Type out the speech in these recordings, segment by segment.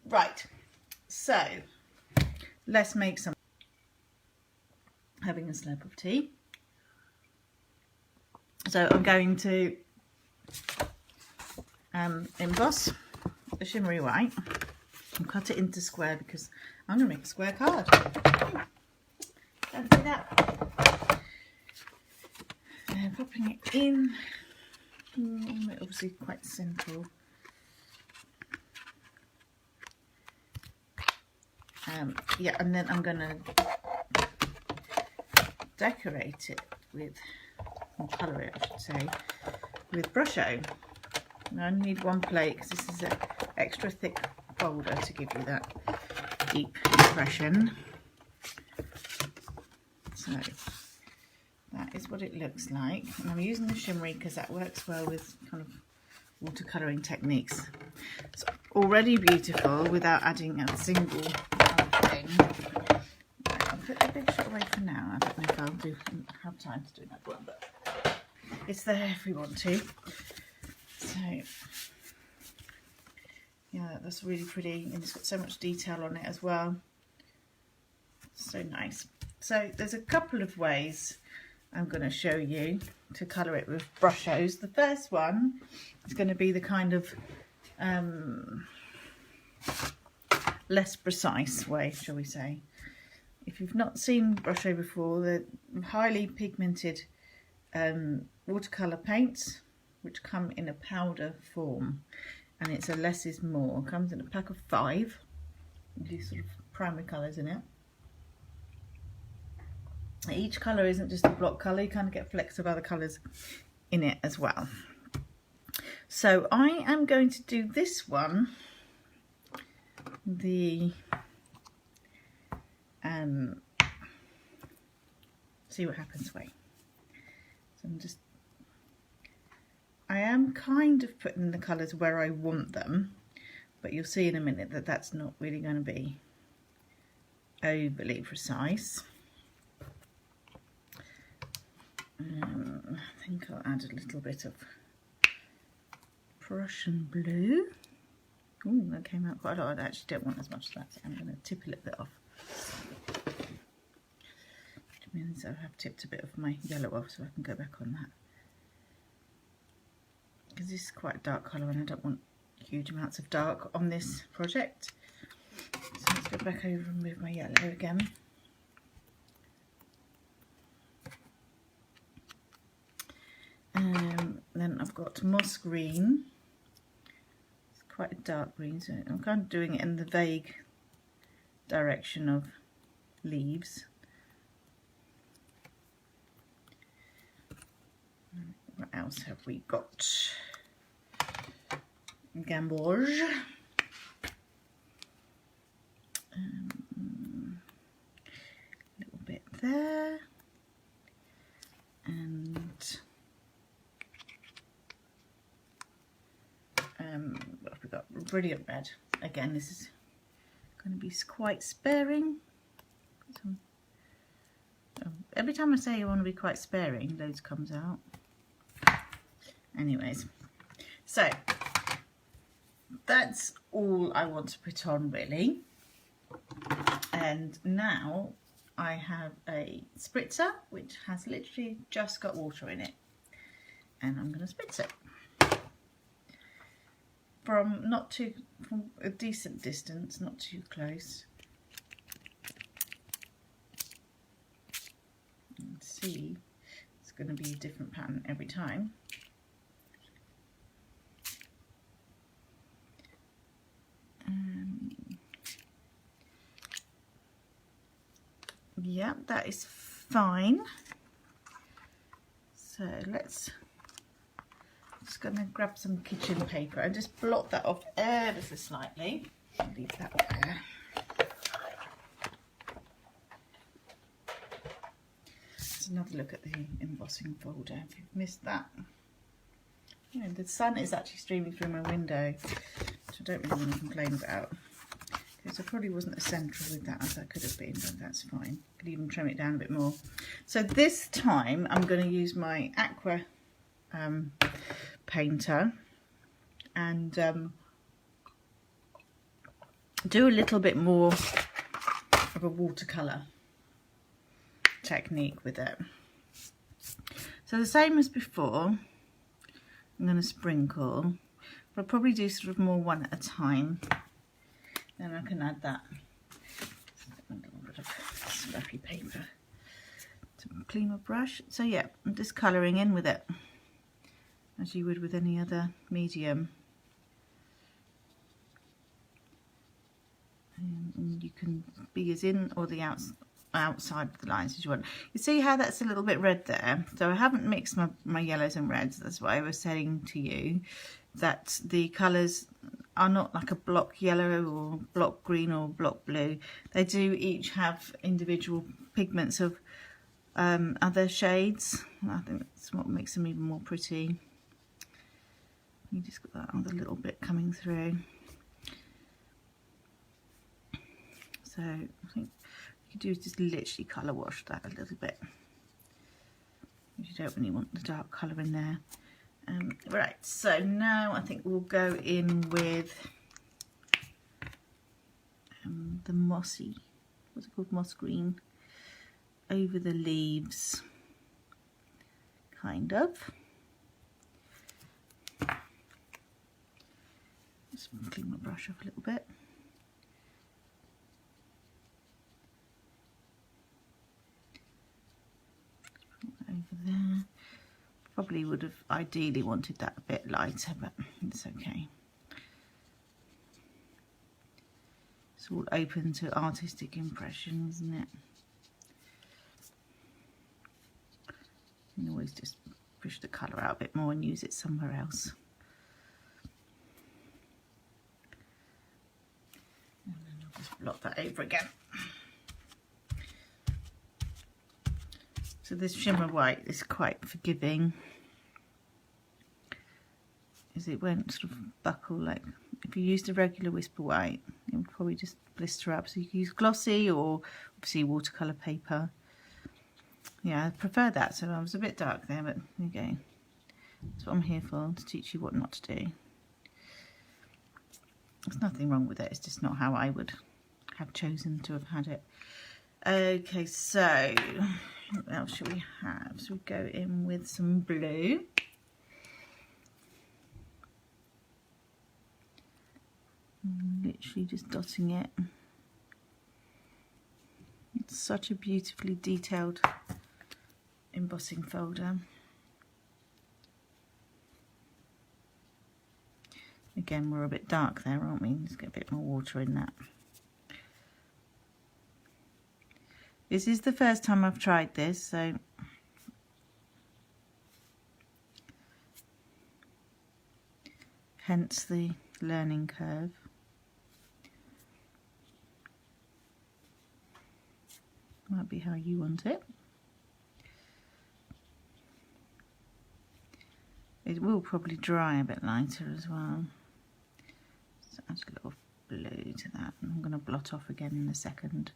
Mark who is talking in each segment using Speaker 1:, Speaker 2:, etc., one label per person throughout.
Speaker 1: Right, so let's make some. Having a slurp of tea. So I'm going to emboss the shimmery white and cut it into square because I'm going to make a square card. Don't do that. And popping it in, obviously quite simple. Yeah, and then I'm going to decorate it with, or colour it I should say, with Brusho. And I only need one plate because this is an extra thick folder to give you that deep impression. So that is what it looks like, and I'm using the shimmery because that works well with kind of watercolouring techniques. It's already beautiful without adding a single thing. I'll put the big shot away for now. I don't know if I'll have time to do that one, but it's there if we want to. So yeah, that's really pretty, and it's got so much detail on it as well. So nice. So there's a couple of ways I'm going to show you to colour it with Brushos. The first one is going to be the kind of less precise way, shall we say. If you've not seen Brusho before, they're highly pigmented watercolour paints which come in a powder form, and it's a less is more. It comes in a pack of 5 with these sort of primary colours in it. Each colour isn't just a block colour, you kind of get flecks of other colours in it as well. So I am going to do this one, the see what happens way. So I am kind of putting the colours where I want them, but you'll see in a minute that that's not really going to be overly precise. I think I'll add a little bit of Prussian blue. Oh, that came out quite a lot. I actually don't want as much as that, so I'm going to tip a little bit off. Which means I have tipped a bit of my yellow off so I can go back on that. Because this is quite a dark colour and I don't want huge amounts of dark on this project. So let's go back over and move my yellow again. Then I've got moss green. It's quite a dark green, so I'm kind of doing it in the vague direction of leaves. What else have we got? Gamboge. A little bit there. And what have we got? Brilliant red. Again, this is going to be quite sparing. Every time I say I want to be quite sparing, loads comes out. Anyways, so that's all I want to put on really. And now I have a spritzer which has literally just got water in it, and I'm going to spritz it from a decent distance, not too close. And see, it's going to be a different pattern every time. Yeah, that is fine. So just going to grab some kitchen paper and just blot that off ever so slightly. Leave that there. Let's another look at the embossing folder if you've missed that. You know, the sun is actually streaming through my window, which I don't really want to complain about. So probably wasn't as central with that as I could have been, but that's fine. Could even trim it down a bit more. So this time I'm going to use my aqua painter, and do a little bit more of a watercolour technique with it. So the same as before, I'm going to sprinkle, but I'll probably do sort of more one at a time. Then I can add that a little bit of scrappy paper to clean my brush. So yeah, I'm just colouring in with it as you would with any other medium. And you can be as in or the outside of the lines as you want. You see how that's a little bit red there? So I haven't mixed my yellows and reds. That's why I was saying to you that the colours are not like a block yellow or block green or block blue. They do each have individual pigments of other shades. I think that's what makes them even more pretty. You just got that other little bit coming through. So I think what you do is just literally colour wash that a little bit. You don't really want the dark colour in there. Right, so now I think we'll go in with the mossy, what's it called, moss green, over the leaves, kind of. Just clean my brush up a little bit. Over there. Probably would have ideally wanted that a bit lighter, but it's okay. It's all open to artistic impression, isn't it? You can always just push the colour out a bit more and use it somewhere else. And then I'll just blot that over again. So this shimmer white is quite forgiving, as it won't sort of buckle. Like if you used a regular whisper white, it would probably just blister up. So you can use glossy or obviously watercolour paper. Yeah, I prefer that. So I was a bit dark there, but there you go. That's what I'm here for, to teach you what not to do. There's nothing wrong with it, it's just not how I would have chosen to have had it. Okay, so what else should we have? So we go in with some blue. Literally just dotting it. It's such a beautifully detailed embossing folder. Again, we're a bit dark there, aren't we? Let's get a bit more water in that. This is the first time I've tried this, so hence the learning curve. Might be how you want it. It will probably dry a bit lighter as well. So add a little blue to that, and I'm going to blot off again in a second.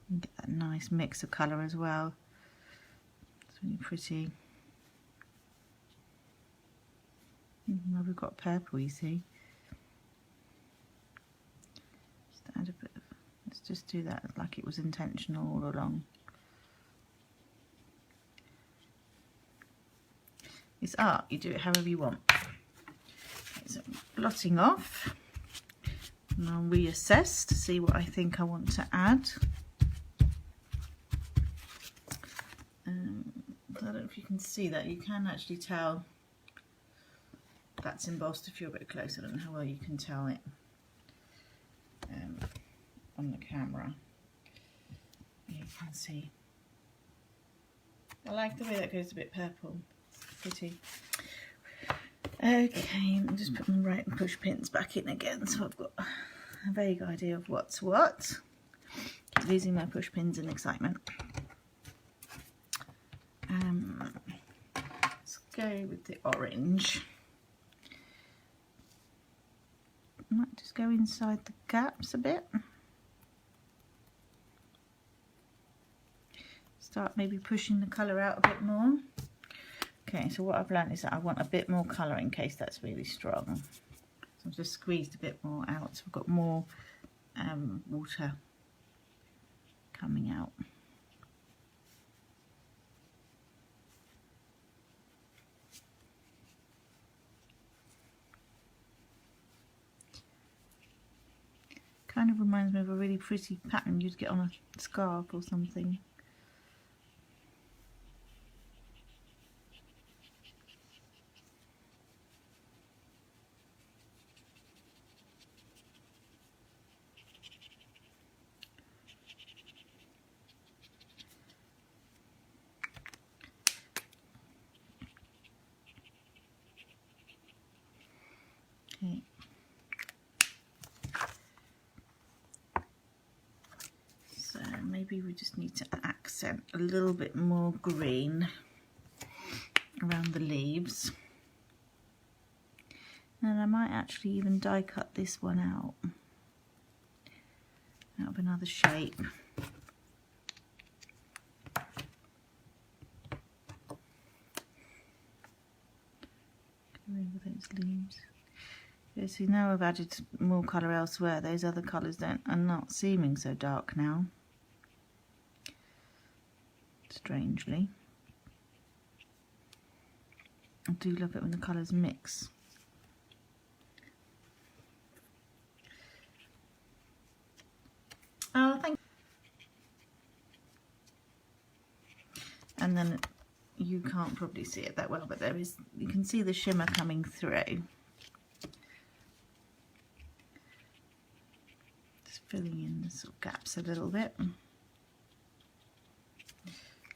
Speaker 1: And get that nice mix of colour as well. It's really pretty. Now we've got purple, you see. Just add a bit of, let's just do that like it was intentional all along. It's art, you do it however you want. Okay, so I'm blotting off, and I'll reassess to see what I think I want to add. I don't know if you can see that. You can actually tell that's embossed if you're a bit close. I don't know how well you can tell it on the camera. You can see. I like the way that goes a bit purple. Pretty. Okay, I'll just put my right push pins back in again, so I've got a vague idea of what's what. Keep losing my push pins in excitement. Let's go with the orange. I might just go inside the gaps a bit. Start maybe pushing the colour out a bit more. Okay, so what I've learned is that I want a bit more colour in case that's really strong. So I've just squeezed a bit more out, so I've got more water coming out. Kind of reminds me of a really pretty pattern you'd get on a scarf or something. Okay. So maybe we just need to accent a little bit more green around the leaves. And I might actually even die cut this one out of another shape. Go over those leaves. Okay, so now I've added more colour elsewhere. Those other colours are not seeming so dark now. Strangely. I do love it when the colours mix. Oh, thank you. And then you can't probably see it that well, but there is, you can see the shimmer coming through. Just filling in the sort of gaps a little bit.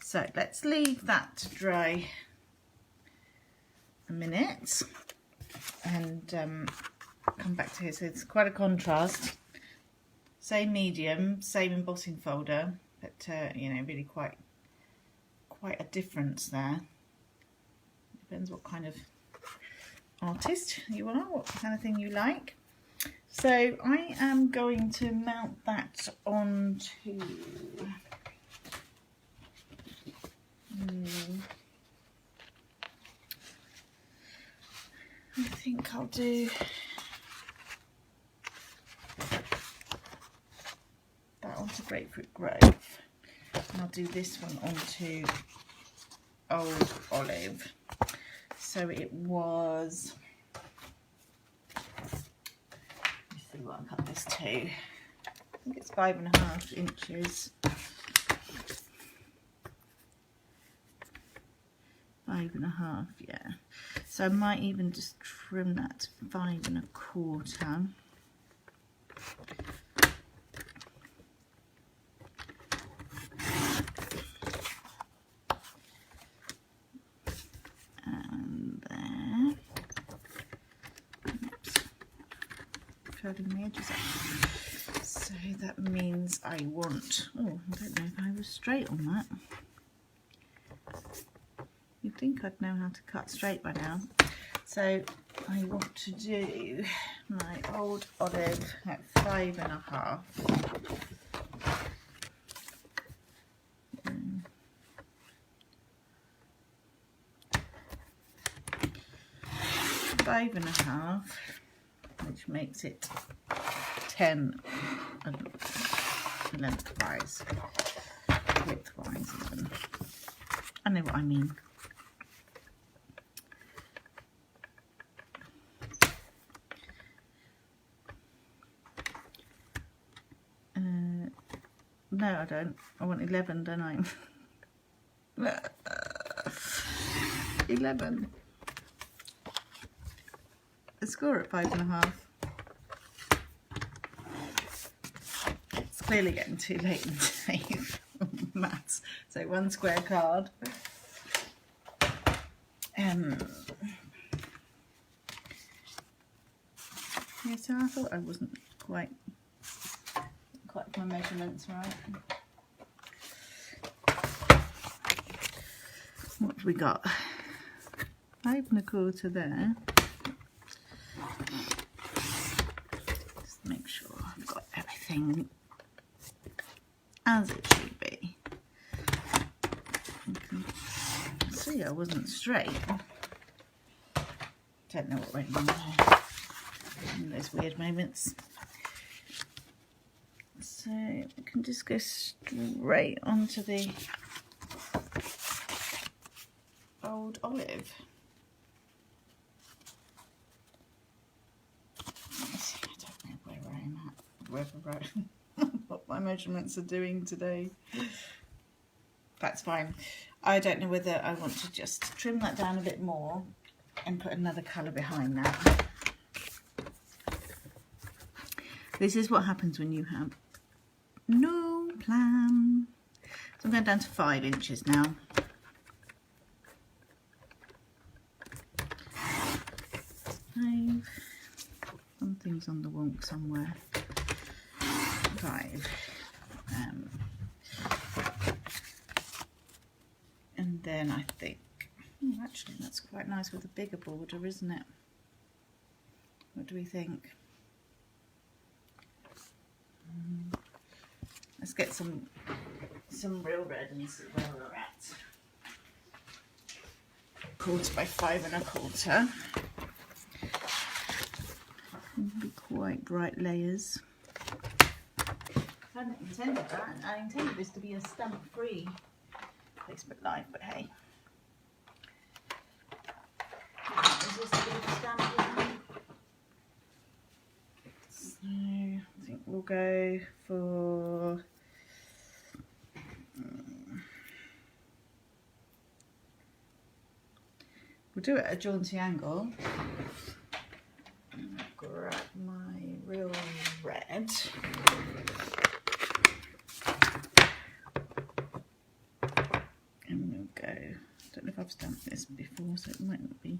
Speaker 1: So let's leave that to dry a minute and come back to here. So it's quite a contrast. Same medium, same embossing folder, but you know, really quite a difference there. Depends what kind of artist you are, what kind of thing you like. So I am going to mount that onto I think I'll do that onto Grapefruit Grove, and I'll do this one onto Old Olive. So it was, let's see what I cut this to. I think it's 5.5 inches. 5.5, yeah. So I might even just trim that to 5.25. And there. Oops. Curling the edges up. So that means I want, oh, I don't know if I was straight on that. You'd think I'd know how to cut straight by now. So I want to do my Old Olive at 5.5. 5.5, which makes it 10 lengthwise, widthwise even. I know what I mean. No, I don't. I want 11, don't I? 11. A score at 5.5. It's clearly getting too late in the day for maths. So 1 square card. Yeah, so I thought I wasn't quite my measurements right. What have we got? 5.25 there. Just make sure I've got everything as it should be. You can see I wasn't straight. Don't know what went on there. in those weird moments. So we can just go straight onto the old olive. I don't know where I'm at, what my measurements are doing today. That's fine. I don't know whether I want to just trim that down a bit more and put another colour behind that. This is what happens when you have no plan. So I'm going down to 5 inches now. 5. Something's on the wonk somewhere. 5. And then I think, actually that's quite nice with a bigger border, isn't it? What do we think? Let's get some real red and see where we're at. 1/4 by 5 1/4. Be quite bright layers. I hadn't intended that. I intended this to be a stamp-free Facebook Live, but hey. Is this a bit of a stamp? So I think we'll go for we'll do it at a jaunty angle. I'll grab my real red. And we'll go, I don't know if I've stamped this before, so it might not be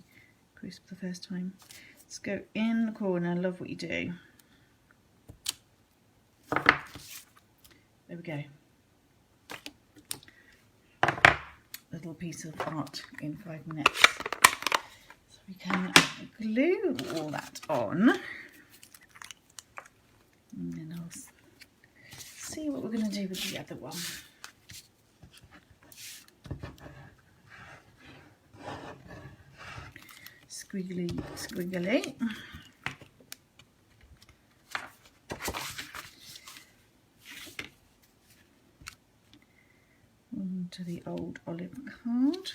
Speaker 1: crisp the first time. Let's go in the corner, love what you do. There we go. Little piece of art in 5 minutes. So we can glue all that on. And then I'll see what we're going to do with the other one. Squiggly, squiggly. Onto the old olive card.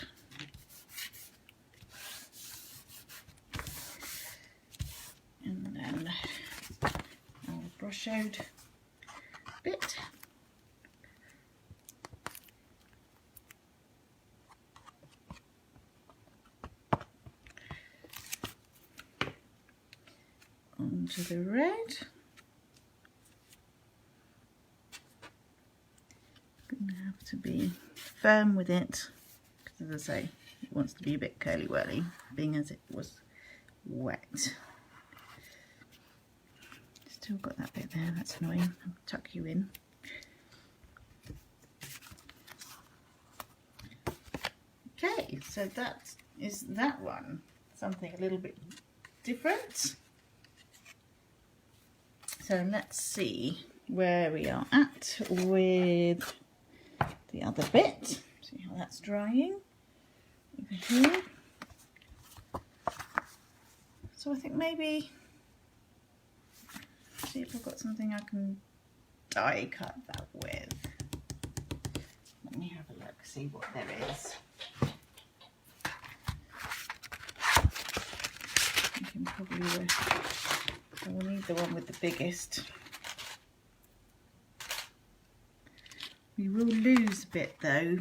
Speaker 1: And then our brushed bit. Onto the red. Gonna have to be firm with it because, as I say, it wants to be a bit curly whirly, being as it was wet. Still got that bit there, that's annoying. I'll tuck you in. Okay, so that is that one. Something a little bit different. So let's see where we are at with the other bit. See how that's drying over here. So I think maybe, see if I've got something I can die cut that with. Let me have a look, see what there is. I can probably, I will need the one with the biggest. We will lose a bit though.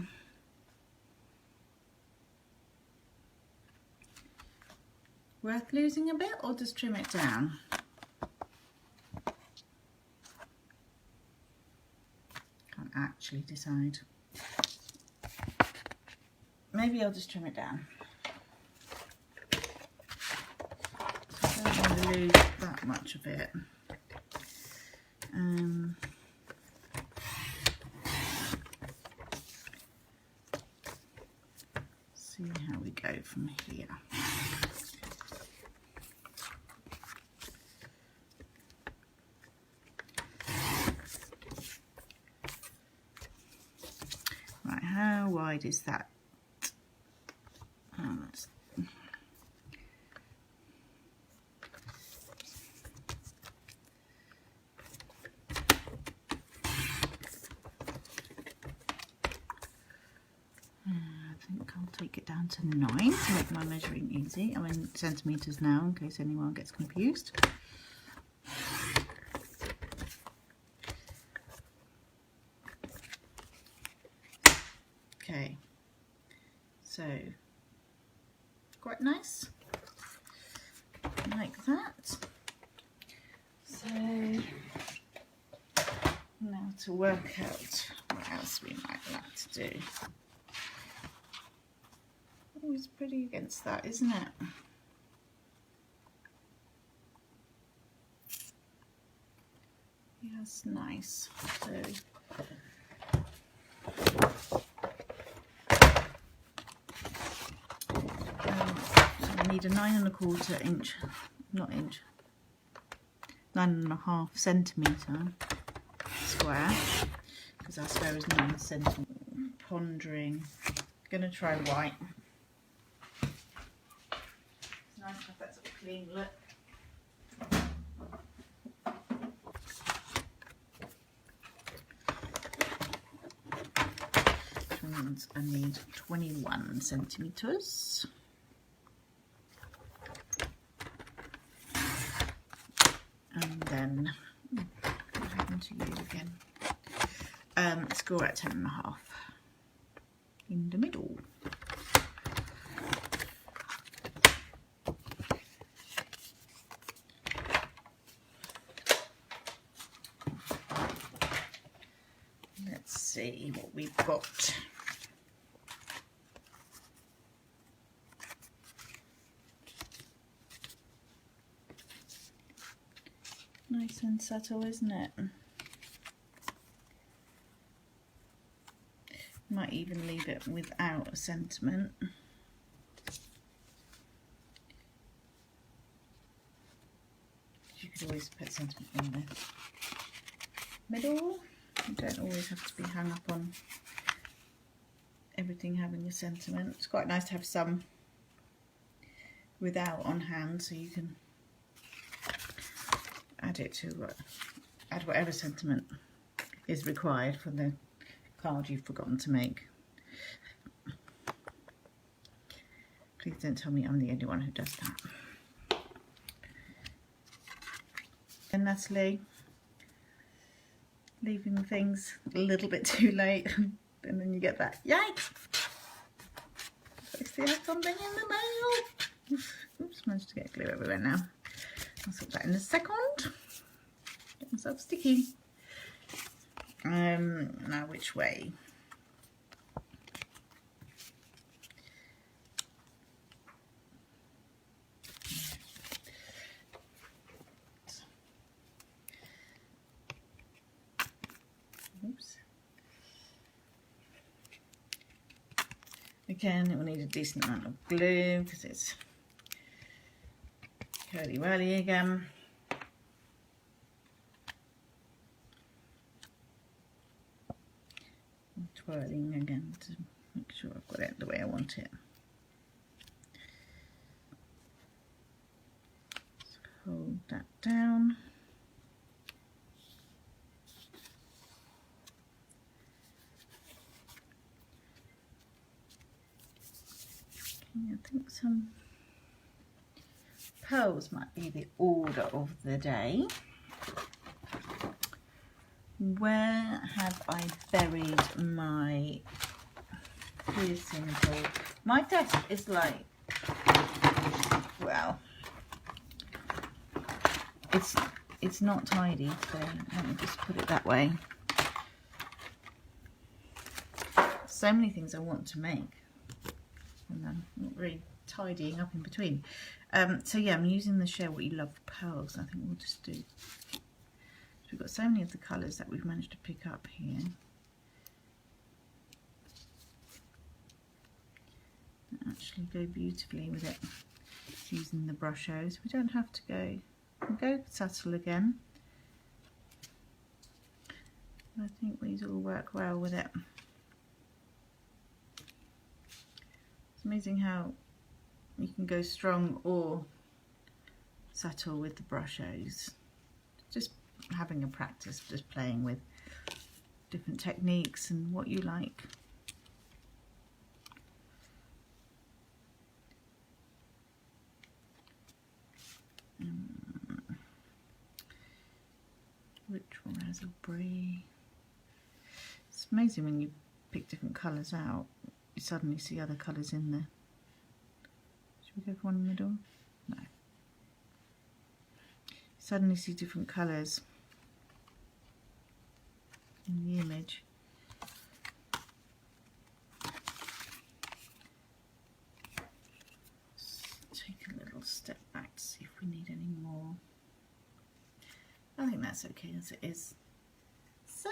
Speaker 1: Worth losing a bit or just trim it down? Can't actually decide. Maybe I'll just trim it down. I don't want to lose that much of it. See how we go from here. Right, how wide is that? down to 9 to make my measuring easy. I'm in centimetres now in case anyone gets confused. Okay, so quite nice, like that. So now to work out what else we might like to do. Always pretty against that, isn't it? Yes, nice. So I need a 9¼ inch, not inch, 9½ centimetre square, because our square is 9 centimetres. Pondering, gonna try white. It's nice to have that sort of clean look. I need 21 centimetres. And then, what happened to you again? Score at 10½ in the middle. Let's see what we've got. Nice and subtle, isn't it? Might even leave it without a sentiment. You could always put sentiment in the middle. You don't always have to be hung up on everything having a sentiment. It's quite nice to have some without on hand, so you can add it to add whatever sentiment is required for the card you've forgotten to make. Please don't tell me I'm the only one who does that. And Natalie, leaving things a little bit too late, and then you get that, yikes! I still have something in the mail. Oops, managed to get glue everywhere now. I'll sort that in a second. Get myself sticky. Now which way? Oops. Again, it will need a decent amount of glue because it's curly-whirly again. I'm twirling again to make sure I've got it the way I want it. Just hold that down. Okay, I think some pearls might be the order of the day. Where have I buried my piercing tool? My desk is like, well, it's not tidy, so let me just put it that way. So many things I want to make, and I'm not really tidying up in between. So yeah, I'm using the Share What You Love pearls. I think we'll just do. So we've got so many of the colours that we've managed to pick up here. They actually go beautifully with it using the Brusho. So we don't have to go subtle again. I think these all work well with it. It's amazing how you can go strong or subtle with the Brushos. Just having a practice, just playing with different techniques and what you like. Hazel Brie. It's amazing when you pick different colours out, you suddenly see other colours in there. Should we go for one in the middle? No. You suddenly see different colours in the image. Let's take a little step back to see if we need any more. I think that's okay as it is. So,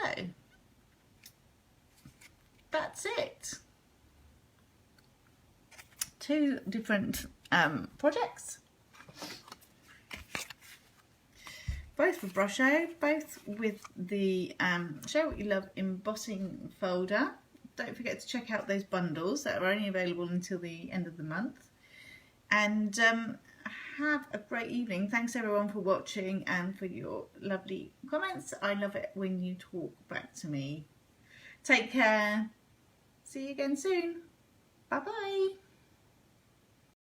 Speaker 1: that's it. 2 different projects. Both for Brusho, both with the Show What You Love embossing folder. Don't forget to check out those bundles that are only available until the end of the month. And have a great evening. Thanks everyone for watching and for your lovely comments. I love it when you talk back to me. Take care. See you again soon. Bye bye.